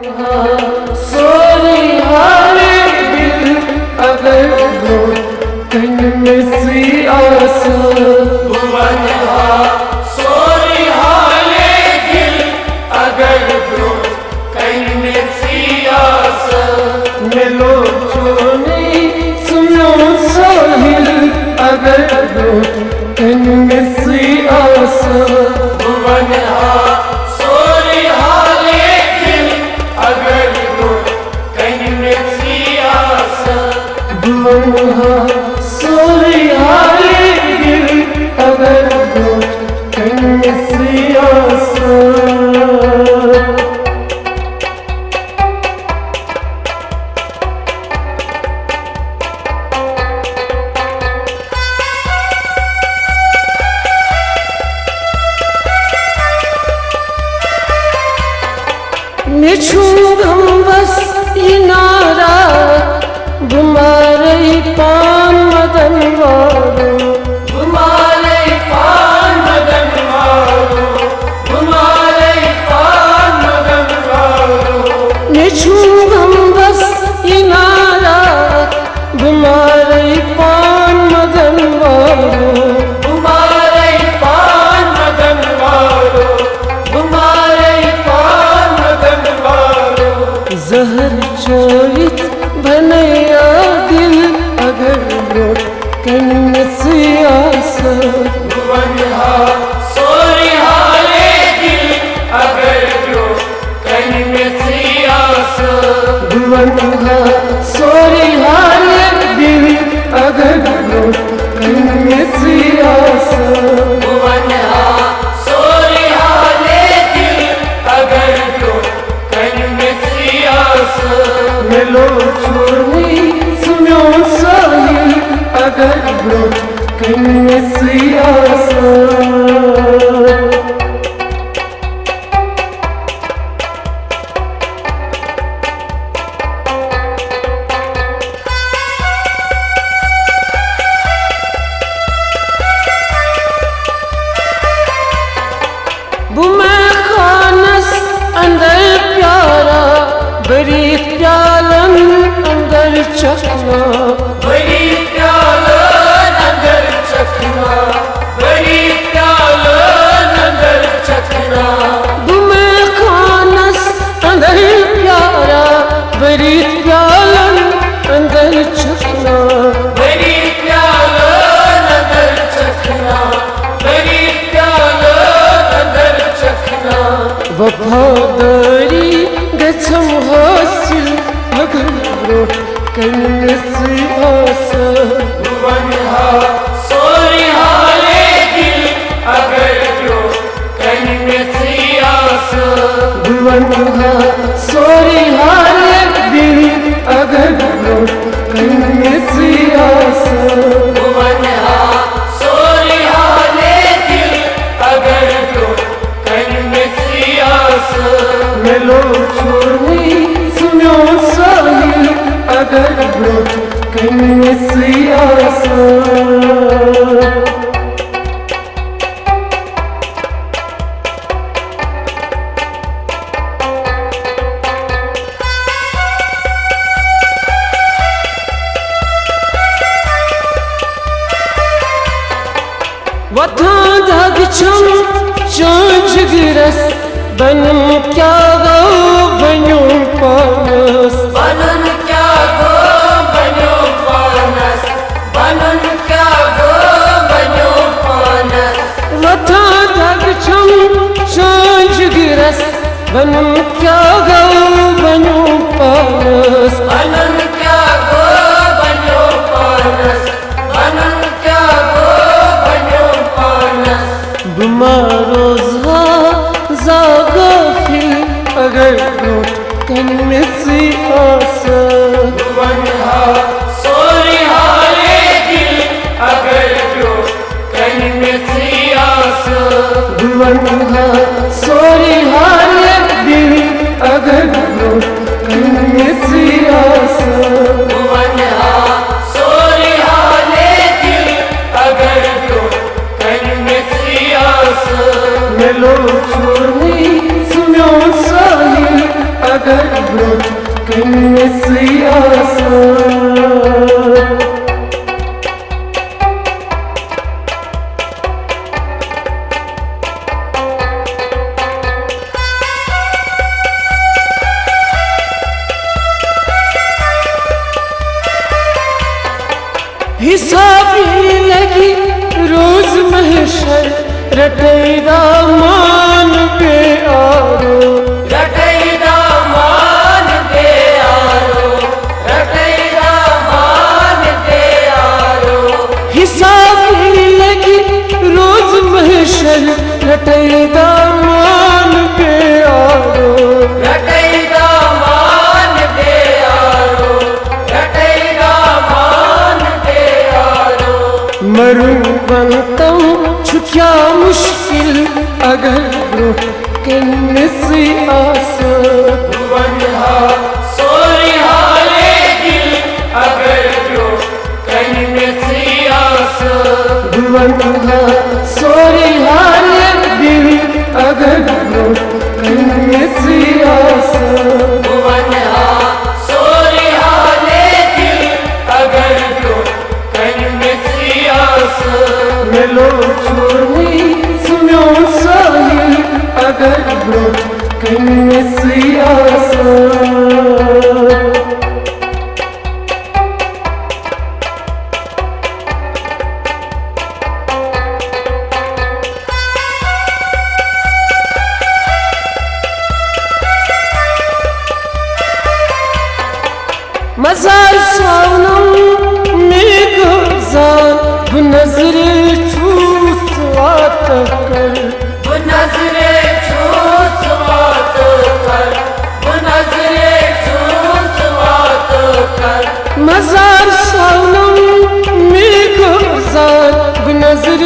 sorry हारे दिल अगर हो कन में सी आस भुवन सोरी हारे दिल अगर हो कन में सी आस मिलो छोनी सुनो साहिल अगर हो कन में सी आस भुवन सोरी हारे दिल अगर हो कन में सी आस भुवन सोरी हारे दिल अगर हो कन में सी आस मिछूगम बस इनारा गुमारे पान मदन वारो घुमारे पान मदन वारो घुमारे पान मदन वारो मिछूगम बस इनारा गुमारे पान मदन वारो घुमारे पान मदन वारो घुमारे पान मदन वारो जहर चोरित बनया दिल अगर लोट कन से आस भुवन सोरी हारे दिल अगर जो कन में सी आस भुवन सोरी हारे दिल अगर लोट कन से आस भुवन सोरी हारे दिल अगर जो कन में सी आस मिलो छोनी सुनो साहिल अगर लोट कन से आस बुमा खानस अंदर प्यारा बड़ी प्यालन अंदर चखना बड़ी प्यालन अंदर चखना बड़ी प्यालन अंदर चखना बुमा खानस अंदर प्यारा बड़ी प्यालन अंदर चखना बड़ी प्यालन अंदर चखना बड़ी प्यालन अंदर चखना वफादारी गछम हासिल अगर लोट कन से आस भुवन सोरी हारे दिल अगर जो कन में सी आस भुवन सोरी हारे दिल अगर लोट कन से आस भुवन सोरी हारे दिल अगर जो कन में सी आस मिलो छोनी सुनो साहिल अगर लोट कन से आस वथा धाग छम चांच गिरस बनम क्या गो बनो पानस बनन क्या गो बनो पानस बनन क्या गो बनो पानस वथा धाग छम चांच गिरस बनम क्या गो बनो पानस बनन क्या गो बनो पानस बनन क्या गो बनो पानस बुमारो जागा फिर अगर लोट कन से आस भुवन सोरी हारे दिल अगर जो कन में सी आस भुवन सोरी हारे दिल अगर लोट कन से आस भुवन सोरी हारे दिल अगर जो कन में सी आस मिलो छोनी सुनो साहिल अगर ब्रोट कन्ने सियासत हिसाबी लगी रोज महशर रटैदा मान पे आरो रटैदा मान पे आरो रटैदा मान पे आरो हिसाबी लगी रोज महशर रटैदा मान पे आरो रटैदा मान पे आरो रटैदा मान पे आरो मरूं बनतम छुक्या मुश्किल अगर ब्रोट कन्ने सियासत भुवनहा सोरिहाले दिल अगर ब्रोट कन्ने सियासत भुवनहा सोरिहाले दिल अगर ब्रोट कन्ने सियासत भुवनहा सोरिहाले दिल अगर ब्रोट कन्ने सियासत मेलो छोड़नी सुनो साहिल अगर ब्रोट कन्ने सियासत मजार सावनम में गुजार नजर छूस वात कर नजरे छूस बात कर नजरे छूस बात कर मजार सावनम में गुजार नजर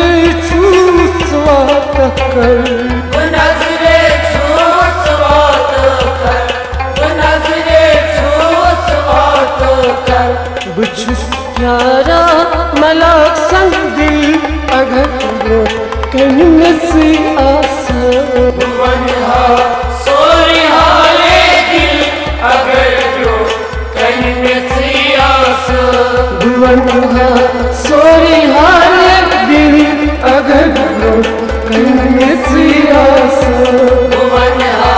छूस वात कर नजरे छूस बात कर नजरे छूस बात कर बुझुस प्यारा मलाक संग दिल अगर ब्रोट कन्ने सियासत भुवनहा सोरिहाले दिल अगर ब्रोट कन्ने सियासत भुवनहा सोरिहाले दिल अगर ब्रोट कन्ने सियासत भुवनहा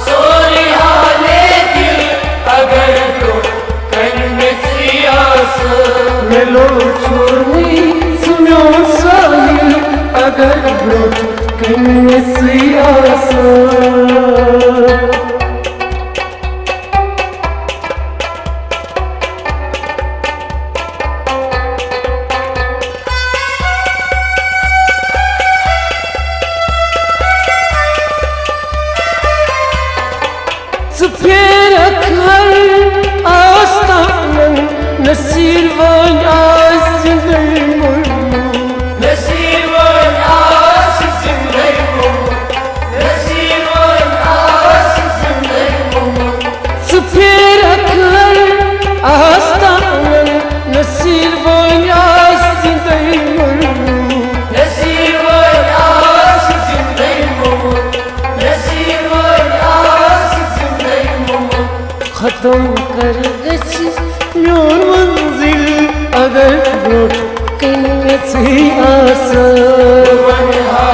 सोरिहाले दिल अगर ब्रोट कन्ने सियासत मेलो छोड़नी सुनो साहिल अगर ब्रोट कन्ने सियासत सफेद अखर आस्तानन नसीर वन आज़िंदगी मुर्मू नसीब आस जिंदगी मुमु नसीब आस जिंदगी मुमु सफेद अखर आस्तानन नसीर वन आज़िंदगी मुर्मू नसीब आस जिंदगी मुमु नसीब आस जिंदगी मुमु खत्म कर गसी योर मंजिल अगर ब्रोट कन्ने सियासत भुवनहा